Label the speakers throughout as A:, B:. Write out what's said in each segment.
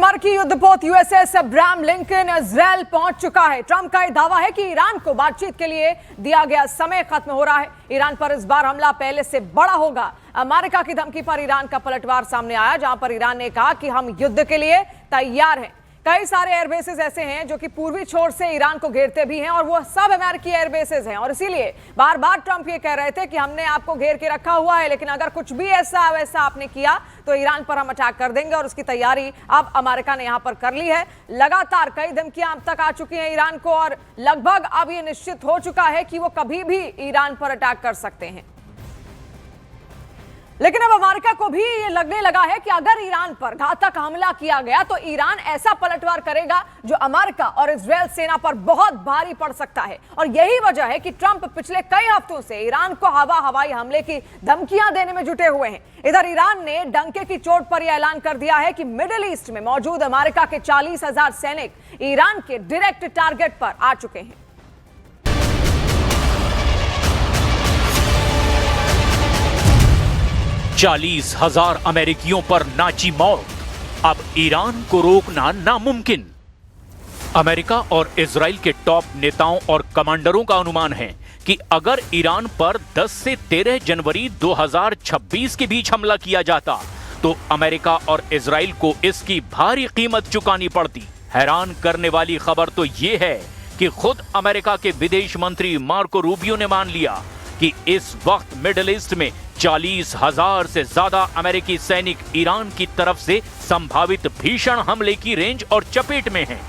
A: अमेरिकी युद्धपोत USS Abraham Lincoln Israel पहुंच चुका है। ट्रंप का यह दावा है कि ईरान को बातचीत के लिए दिया गया समय खत्म हो रहा है। ईरान पर इस बार हमला पहले से बड़ा होगा। अमेरिका की धमकी पर ईरान का पलटवार सामने आया, जहां पर ईरान ने कहा कि हम युद्ध के लिए तैयार हैं। कई सारे एयरबेसेस ऐसे हैं जो कि पूर्वी छोर से ईरान को घेरते भी हैं और वो सब अमेरिकी एयरबेसेस हैं, और इसीलिए बार बार ट्रंप ये कह रहे थे कि हमने आपको घेर के रखा हुआ है, लेकिन अगर कुछ भी ऐसा वैसा आपने किया तो ईरान पर हम अटैक कर देंगे। और उसकी तैयारी अब अमेरिका ने यहां पर कर ली है। लगातार कई धमकियां अब तक आ चुकी हैं ईरान को, और लगभग अब ये निश्चित हो चुका है कि वो कभी भी ईरान पर अटैक कर सकते हैं। लेकिन अब अमेरिका को भी ये लगने लगा है कि अगर ईरान पर घातक हमला किया गया तो ईरान ऐसा पलटवार करेगा जो अमेरिका और इजरायल सेना पर बहुत भारी पड़ सकता है। और यही वजह है कि ट्रंप पिछले कई हफ्तों से ईरान को हवाई हमले की धमकियां देने में जुटे हुए हैं। इधर ईरान ने डंके की चोट पर यह ऐलान कर दिया है कि मिडिल ईस्ट में मौजूद अमेरिका के 40,000 सैनिक ईरान के डायरेक्ट टारगेट पर आ चुके हैं।
B: 40,000 अमेरिकियों पर नाची मौत, अब ईरान को रोकना नामुमकिन। अमेरिका और इजराइल के टॉप नेताओं और कमांडरों का अनुमान है कि अगर ईरान पर 10 से 13 जनवरी 2026 के बीच हमला किया जाता तो अमेरिका और इजराइल को इसकी भारी कीमत चुकानी पड़ती। हैरान करने वाली खबर तो यह है कि खुद अमेरिका के विदेश मंत्री मार्को रूबियो ने मान लिया कि इस वक्त मिडिल ईस्ट में 40,000 से ज्यादा अमेरिकी सैनिक ईरान की तरफ से संभावित भीषण हमले की रेंज और चपेट में हैं।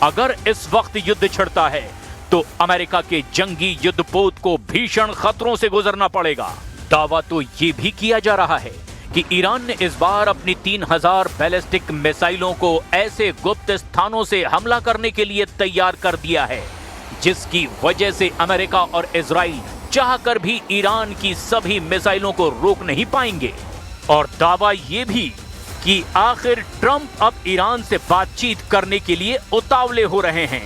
B: अगर इस वक्त युद्ध छिड़ता है तो अमेरिका के जंगी युद्धपोत को भीषण खतरों से गुजरना पड़ेगा। दावा तो ये भी किया जा रहा है कि ईरान ने इस बार अपनी 3,000 बैलिस्टिक मिसाइलों को ऐसे गुप्त स्थानों से हमला करने के लिए तैयार कर दिया है जिसकी वजह से अमेरिका और इजराइल चाहकर भी ईरान की सभी मिसाइलों को रोक नहीं पाएंगे। और दावा यह भी कि आखिर ट्रंप अब ईरान से बातचीत करने के लिए उतावले हो रहे हैं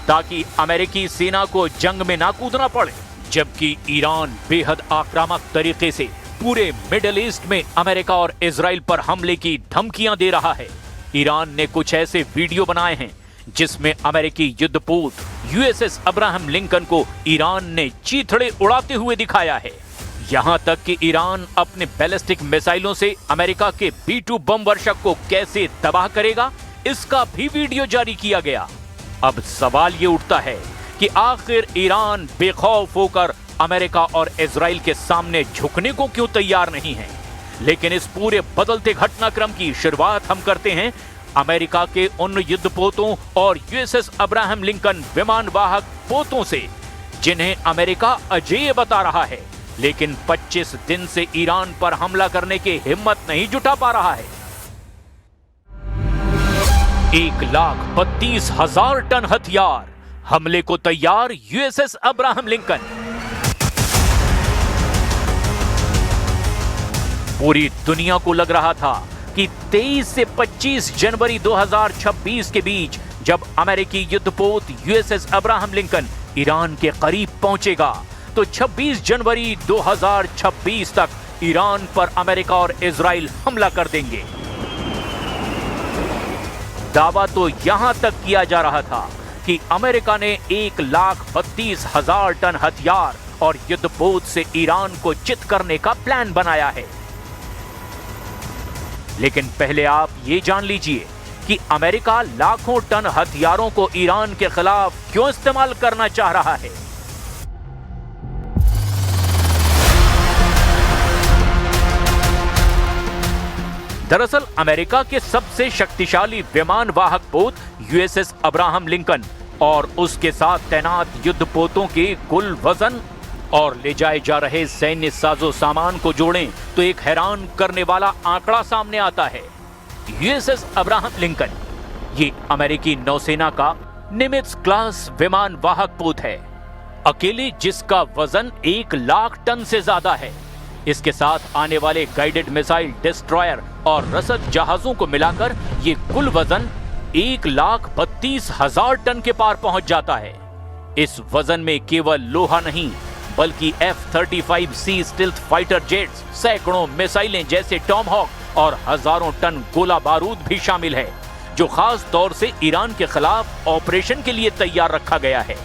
B: ताकि अमेरिकी सेना को जंग में ना कूदना पड़े, जबकि ईरान बेहद आक्रामक तरीके से पूरे मिडिल ईस्ट में अमेरिका और इजराइल पर हमले की धमकियां दे रहा है। ईरान ने कुछ ऐसे वीडियो बनाए हैं जिसमें अमेरिकी युद्धपोत यूएसएस अब्राहम लिंकन को ईरान ने चीथड़े उड़ाते हुए दिखाया है। यहां तक कि ईरान अपने बैलिस्टिक मिसाइलों से अमेरिका के B-2 बम वर्षक को कैसे तबाह करेगा, इसका भी वीडियो जारी किया गया। अब सवाल ये उठता है कि आखिर ईरान बेखौफ होकर अमेरिका और इजराइल के सामने झुकने को क्यों तैयार नहीं है। लेकिन इस पूरे बदलते घटनाक्रम की शुरुआत हम करते हैं अमेरिका के उन युद्धपोतों और यूएसएस अब्राहम लिंकन विमानवाहक पोतों से जिन्हें अमेरिका अजेय बता रहा है, लेकिन 25 दिन से ईरान पर हमला करने की हिम्मत नहीं जुटा पा रहा है। 1,32,000 टन हथियार, हमले को तैयार यूएसएस अब्राहम लिंकन। पूरी दुनिया को लग रहा था कि 23 से 25 जनवरी 2026 के बीच जब अमेरिकी युद्धपोत यूएसएस अब्राहम लिंकन ईरान के करीब पहुंचेगा तो 26 जनवरी 2026 तक ईरान पर अमेरिका और इजराइल हमला कर देंगे। दावा तो यहां तक किया जा रहा था कि अमेरिका ने 1,32,000 टन हथियार और युद्धपोत से ईरान को चित करने का प्लान बनाया है। लेकिन पहले आप ये जान लीजिए कि अमेरिका लाखों टन हथियारों को ईरान के खिलाफ क्यों इस्तेमाल करना चाह रहा है। दरअसल अमेरिका के सबसे शक्तिशाली विमान वाहक पोत यूएसएस अब्राहम लिंकन और उसके साथ तैनात युद्धपोतों के कुल वजन और ले जाए जा रहे सैन्य साजो सामान को जोड़ें तो एक हैरान करने वाला आंकड़ा सामने आता है। यूएसएस अब्राहम लिंकन ये अमेरिकी नौसेना का निमित्ज क्लास विमान वाहक पोत है, अकेले जिसका वजन 1,00,000 टन से ज्यादा है। इसके साथ आने वाले गाइडेड मिसाइल, डिस्ट्रॉयर और रसद जहाजों को मिलाकर ये कुल वजन 1,32,000 टन के पार पहुंच जाता है। इस वजन में केवल लोहा नहीं बल्कि F-35C स्टिल्थ फाइटर जेट्स, सैकड़ों मिसाइलें जैसे टॉमहॉक और हजारों टन गोला बारूद भी शामिल है, जो खास तौर से ईरान के खिलाफ ऑपरेशन के लिए तैयार रखा गया है।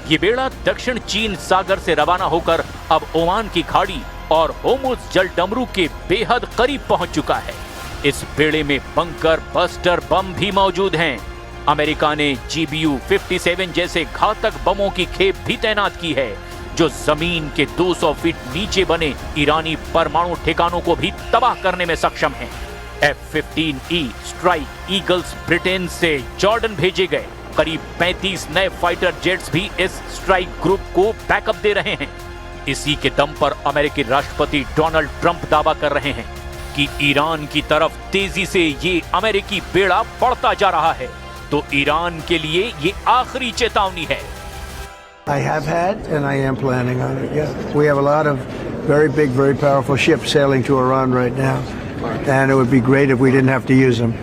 B: ये बेड़ा दक्षिण चीन सागर से रवाना होकर अब ओमान की खाड़ी और होर्मुज जलडमरू के बेहद करीब पहुंच चुका है। इस बेड़े में बंकर बस्टर बम भी मौजूद हैं। अमेरिका ने GBU-57 जैसे घातक बमों की खेप भी तैनात की है, जो जमीन के 200 फीट नीचे बने ईरानी परमाणु ठिकानों को भी तबाह करने में सक्षम हैं। F-15E स्ट्राइक ईगल्स ब्रिटेन से जॉर्डन भेजे गए करीब 35 नए फाइटर जेट्स भी इस स्ट्राइक ग्रुप को बैकअप दे रहे हैं। इसी के दम पर अमेरिकी राष्ट्रपति डोनाल्ड ट्रंप दावा कर रहे हैं कि ईरान की तरफ तेजी से ये अमेरिकी बेड़ा बढ़ता जा रहा है, तो ईरान के लिए ये आखिरी चेतावनी है।
C: I have had and I am planning on it. Yeah, we have a lot of very big, very powerful ships sailing to Iran right now, and it would be great if we didn't have to use them.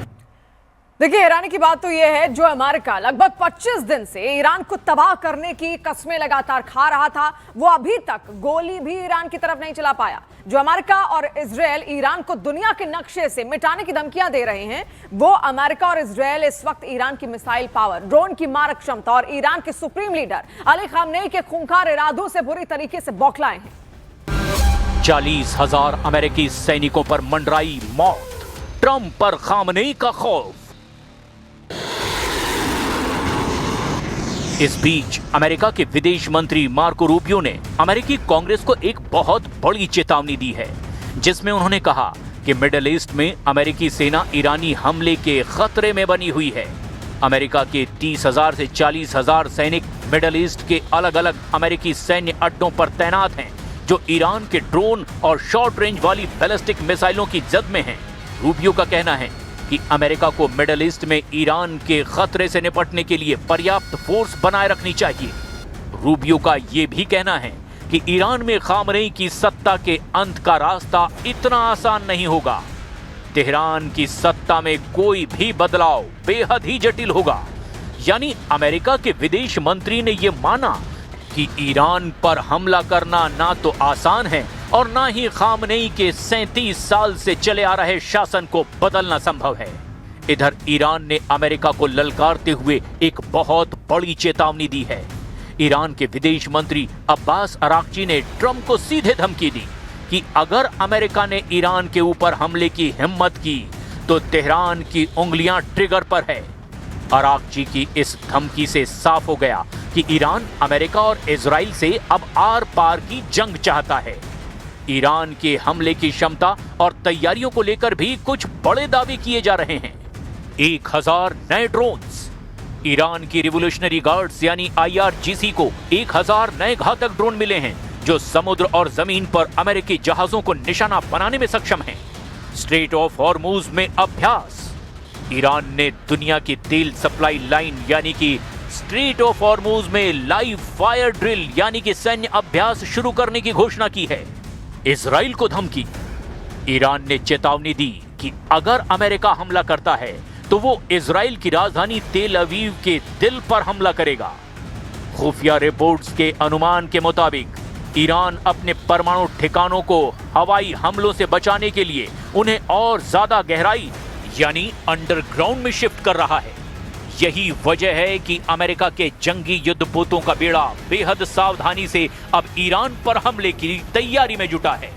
A: देखिए, हैरानी की बात तो यह है, जो America लगभग 25 दिन से ईरान को तबाह करने की कस्में लगातार खा रहा था, वो अभी तक गोली भी ईरान की तरफ नहीं चला पाया। जो अमेरिका और इजराइल ईरान को दुनिया के नक्शे से मिटाने की धमकियां दे रहे हैं, वो अमेरिका और इजराइल इस वक्त ईरान की मिसाइल पावर, ड्रोन की मारक क्षमता और ईरान के सुप्रीम लीडर अली खामनेई के खूंखार इरादों से बुरी तरीके से बौखलाए हैं।
B: 40,000 अमेरिकी सैनिकों पर मंडराई मौत, ट्रंप पर खामनेई का खौफ। इस बीच अमेरिका के विदेश मंत्री मार्को रूबियो ने अमेरिकी कांग्रेस को एक बहुत बड़ी चेतावनी दी है, जिसमें उन्होंने कहा कि मिडिल ईस्ट में अमेरिकी सेना ईरानी हमले के खतरे में बनी हुई है। अमेरिका के 30,000 से 40,000 सैनिक मिडिल ईस्ट के अलग अलग अमेरिकी सैन्य अड्डों पर तैनात हैं, जो ईरान के ड्रोन और शॉर्ट रेंज वाली बैलिस्टिक मिसाइलों की जद में हैं। रूबियो का कहना है कि अमेरिका को मिडिल ईस्ट में ईरान के खतरे से निपटने के लिए पर्याप्त फोर्स बनाए रखनी चाहिए। रूबियो का यह भी कहना है कि ईरान में खामनेई की सत्ता के अंत का रास्ता इतना आसान नहीं होगा। तेहरान की सत्ता में कोई भी बदलाव बेहद ही जटिल होगा। यानी अमेरिका के विदेश मंत्री ने यह माना कि ईरान पर हमला करना ना तो आसान है और ना ही खामनेई के 37 साल से चले आ रहे शासन को बदलना संभव है। इधर ईरान ने अमेरिका को ललकारते हुए एक बहुत बड़ी चेतावनी दी है। ईरान के विदेश मंत्री अब्बास अराक्ची ने ट्रंप को सीधे धमकी दी कि अगर अमेरिका ने ईरान के ऊपर हमले की हिम्मत की तो तेहरान की उंगलियां ट्रिगर पर है। अराक्ची की इस धमकी से साफ हो गया कि ईरान अमेरिका और इजराइल से अब आर पार की जंग चाहता है। ईरान के हमले की क्षमता और तैयारियों को लेकर भी कुछ बड़े दावे किए जा रहे हैं। 1000 नए ड्रोन्स। ईरान की रिवोल्यूशनरी गार्ड्स यानी IRGC को 1000 नए घातक ड्रोन मिले हैं, जो समुद्र और जमीन पर अमेरिकी जहाजों को निशाना बनाने में सक्षम हैं। स्ट्रेट ऑफ हॉर्मुज में अभ्यास। ईरान ने दुनिया की तेल सप्लाई लाइन यानी कि स्ट्रेट ऑफ हॉर्मुज में लाइव फायर ड्रिल यानी कि सैन्य अभ्यास शुरू करने की घोषणा की है। इजराइल को धमकी। ईरान ने चेतावनी दी कि अगर अमेरिका हमला करता है तो वो इजराइल की राजधानी तेल अवीव के दिल पर हमला करेगा। खुफिया रिपोर्ट्स के अनुमान के मुताबिक ईरान अपने परमाणु ठिकानों को हवाई हमलों से बचाने के लिए उन्हें और ज्यादा गहराई यानी अंडरग्राउंड में शिफ्ट कर रहा है। यही वजह है कि अमेरिका के जंगी युद्धपोतों का बेड़ा बेहद सावधानी से अब ईरान पर हमले की तैयारी में जुटा है।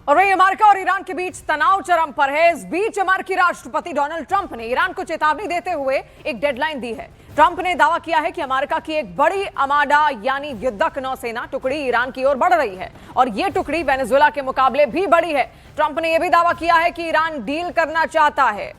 A: और वहीं अमेरिका और ईरान के बीच तनाव चरम पर है। इस बीच अमेरिकी राष्ट्रपति डोनाल्ड ट्रंप ने ईरान को चेतावनी देते हुए एक डेडलाइन दी है। ट्रंप ने दावा किया है कि अमेरिका की एक बड़ी आर्माडा यानी युद्धक नौसेना टुकड़ी ईरान की ओर बढ़ रही है और ये टुकड़ी वेनेजुएला के मुकाबले भी बड़ी है। ट्रंप ने यह भी दावा किया है कि ईरान डील करना चाहता है।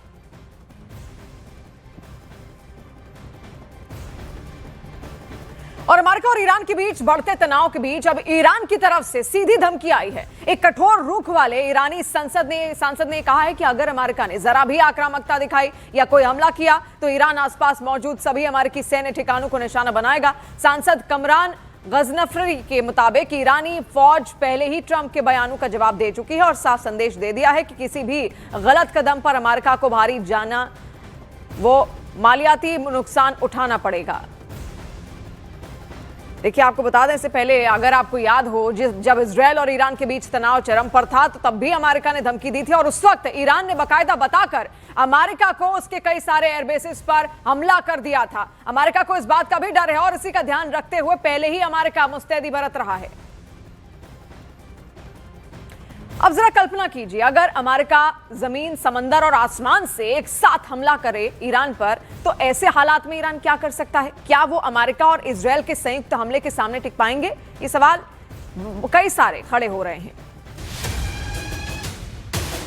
A: और अमेरिका और ईरान के बीच बढ़ते तनाव के बीच अब ईरान की तरफ से सीधी धमकी आई है। एक कठोर रुख वाले ईरानी सांसद ने कहा है कि अगर अमेरिका ने जरा भी आक्रामकता दिखाई या कोई हमला किया तो ईरान आसपास मौजूद सभी अमेरिकी सैन्य ठिकानों को निशाना बनाएगा। सांसद कमरान गजनफरी के मुताबिक ईरानी फौज पहले ही ट्रंप के बयानों का जवाब दे चुकी है और साफ संदेश दे दिया है कि किसी भी गलत कदम पर अमेरिका को भारी जाना वो मालियाती नुकसान उठाना पड़ेगा। देखिए, आपको बता दें इससे पहले, अगर आपको याद हो, जब इजरायल और ईरान के बीच तनाव चरम पर था, तो तब भी अमेरिका ने धमकी दी थी और उस वक्त ईरान ने बाकायदा बताकर अमेरिका को उसके कई सारे एयरबेसेस पर हमला कर दिया था। अमेरिका को इस बात का भी डर है और इसी का ध्यान रखते हुए पहले ही अमेरिका मुस्तैदी बरत रहा है। अब जरा कल्पना कीजिए, अगर अमेरिका जमीन, समंदर और आसमान से एक साथ हमला करे ईरान पर, तो ऐसे हालात में ईरान क्या कर सकता है? क्या वो अमेरिका और इजरायल के संयुक्त हमले के सामने टिक पाएंगे? ये सवाल कई सारे खड़े हो रहे हैं।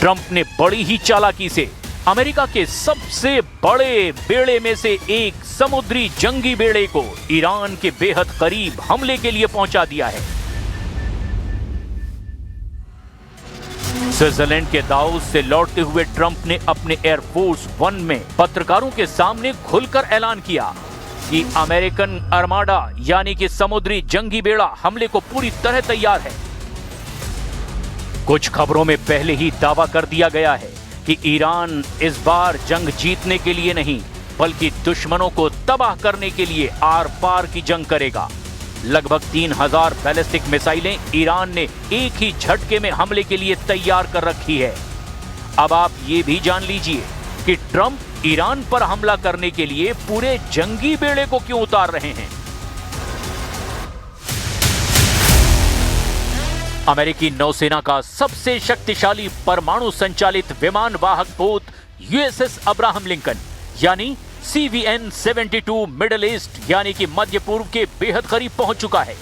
B: ट्रंप ने बड़ी ही चालाकी से अमेरिका के सबसे बड़े बेड़े में से एक समुद्री जंगी बेड़े को ईरान के बेहद करीब हमले के लिए पहुंचा दिया है। स्विट्जरलैंड के दावोस से लौटते हुए ट्रंप ने अपने एयरफोर्स वन में पत्रकारों के सामने खुलकर ऐलान किया कि अमेरिकन आर्माडा यानी कि समुद्री जंगी बेड़ा हमले को पूरी तरह तैयार है। कुछ खबरों में पहले ही दावा कर दिया गया है कि ईरान इस बार जंग जीतने के लिए नहीं, बल्कि दुश्मनों को तबाह करने के लिए आर पार की जंग करेगा। लगभग 3000 बैलिस्टिक मिसाइलें ईरान ने एक ही झटके में हमले के लिए तैयार कर रखी है। अब आप ये भी जान लीजिए कि ट्रंप ईरान पर हमला करने के लिए पूरे जंगी बेड़े को क्यों उतार रहे हैं। अमेरिकी नौसेना का सबसे शक्तिशाली परमाणु संचालित विमान वाहक पोत यूएसएस अब्राहम लिंकन यानी CVN-72 मिडिल ईस्ट यानी कि मध्य पूर्व के बेहद करीब पहुंच चुका है।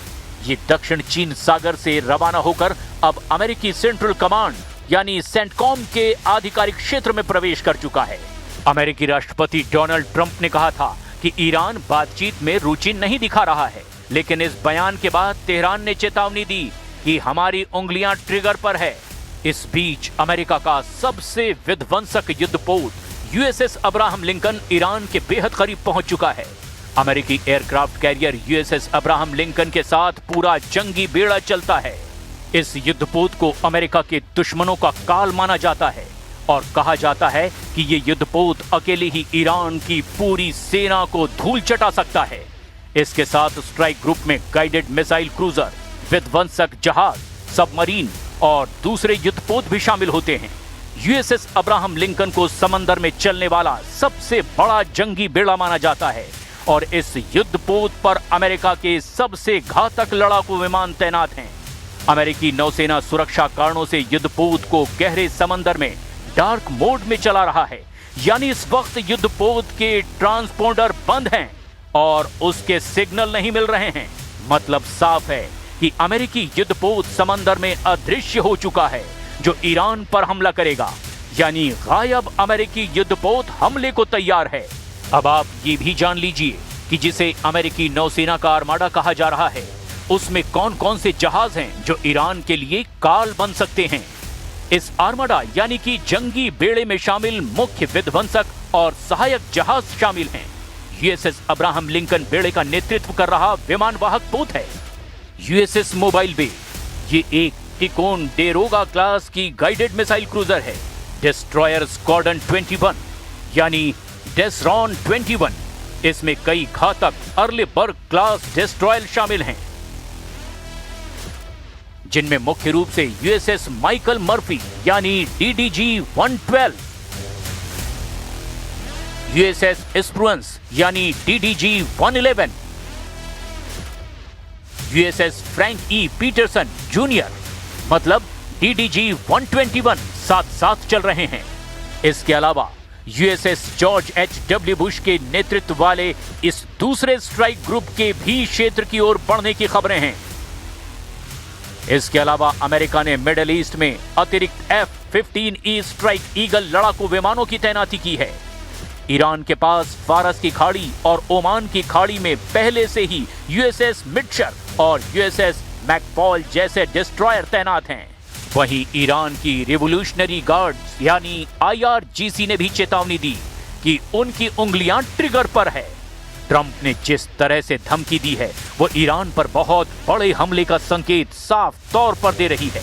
B: ये दक्षिण चीन सागर से रवाना होकर अब अमेरिकी सेंट्रल कमांड यानी सेंटकॉम के आधिकारिक क्षेत्र में प्रवेश कर चुका है। अमेरिकी राष्ट्रपति डोनाल्ड ट्रंप ने कहा था कि ईरान बातचीत में रुचि नहीं दिखा रहा है, लेकिन इस बयान के बाद तेहरान ने चेतावनी दी कि हमारी उंगलियां ट्रिगर पर है। इस बीच अमेरिका का सबसे विध्वंसक युद्धपोत यूएसएस अब्राहम लिंकन ईरान के बेहद करीब पहुंच चुका है। अमेरिकी aircraft carrier USS Abraham Lincoln के साथ पूरा जंगी बेड़ा चलता है। इस युद्धपोत को अमेरिका के दुश्मनों का काल माना जाता है और कहा जाता है कि ये युद्धपोत अकेले ही ईरान की पूरी सेना को धूल चटा सकता है। इसके साथ स्ट्राइक ग्रुप में गाइडेड मिसाइल क्रूजर, विध्वंसक जहाज, सबमरीन और दूसरे युद्धपोत भी शामिल होते हैं। यूएसएस अब्राहम लिंकन को समंदर में चलने वाला सबसे बड़ा जंगी बेड़ा माना जाता है और इस युद्धपोत पर अमेरिका के सबसे घातक लड़ाकू विमान तैनात हैं। अमेरिकी नौसेना सुरक्षा कारणों से युद्धपोत को गहरे समंदर में डार्क मोड में चला रहा है, यानी इस वक्त युद्धपोत के ट्रांसपोंडर बंद हैं और उसके सिग्नल नहीं मिल रहे हैं। मतलब साफ है कि अमेरिकी युद्धपोत समंदर में अदृश्य हो चुका है जो ईरान पर हमला करेगा, यानी गायब अमेरिकी युद्धपोत हमले को तैयार है। अब आप ये भी जान लीजिए कि जिसे अमेरिकी नौसेना का आर्माडा कहा जा रहा है, उसमें कौन कौन से जहाज हैं जो ईरान के लिए काल बन सकते हैं। इस आर्माडा यानी कि जंगी बेड़े में शामिल मुख्य विध्वंसक और सहायक जहाज शामिल हैं। यूएसएस अब्राहम लिंकन बेड़े का नेतृत्व कर रहा विमान वाहक पोत है यूएसएस मोबाइल बे। ये एक टिकोन डेरोगा क्लास की गाइडेड मिसाइल क्रूजर है। डिस्ट्रॉयर स्क्वाड्रन 21 यानी डेसरॉन 21, इसमें कई घातक अर्लेबर्ग क्लास डिस्ट्रॉयर शामिल हैं, जिनमें मुख्य रूप से यूएसएस माइकल मर्फी यानी DDG-112, यूएसएस एस्प्रुएंस यानी DDG-111, USS Frank E Petersen junior मतलब DDG-121 साथ साथ चल रहे हैं। इसके अलावा यूएसएस जॉर्ज H.W. बुश के नेतृत्व वाले इस दूसरे स्ट्राइक ग्रुप के भी क्षेत्र की ओर बढ़ने की खबरें हैं। इसके अलावा अमेरिका ने मिडिल ईस्ट में अतिरिक्त F-15E स्ट्राइक ईगल लड़ाकू विमानों की तैनाती की है। ईरान के पास फारस की खाड़ी और ओमान की खाड़ी में पहले से ही यूएसएस मिटशर और यूएसएस मैकपॉल जैसे डिस्ट्रॉयर तैनात हैं। वहीं ईरान की रिवोल्यूशनरी गार्ड्स यानी IRGC ने भी चेतावनी दी कि उनकी उंगलियां ट्रिगर पर है। ट्रंप ने जिस तरह से धमकी दी है वो ईरान पर बहुत बड़े हमले का संकेत साफ तौर पर दे रही है।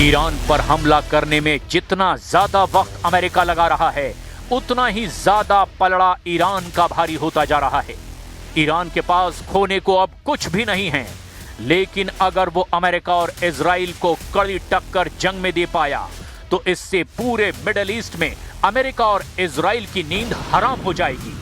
B: ईरान पर हमला करने में जितना ज्यादा वक्त अमेरिका लगा रहा है उतना ही ज्यादा पलड़ा ईरान का भारी होता जा रहा है। ईरान के पास खोने को अब कुछ भी नहीं है, लेकिन अगर वो अमेरिका और इजराइल को कड़ी टक्कर जंग में दे पाया तो इससे पूरे मिडिल ईस्ट में अमेरिका और इजराइल की नींद हराम हो जाएगी।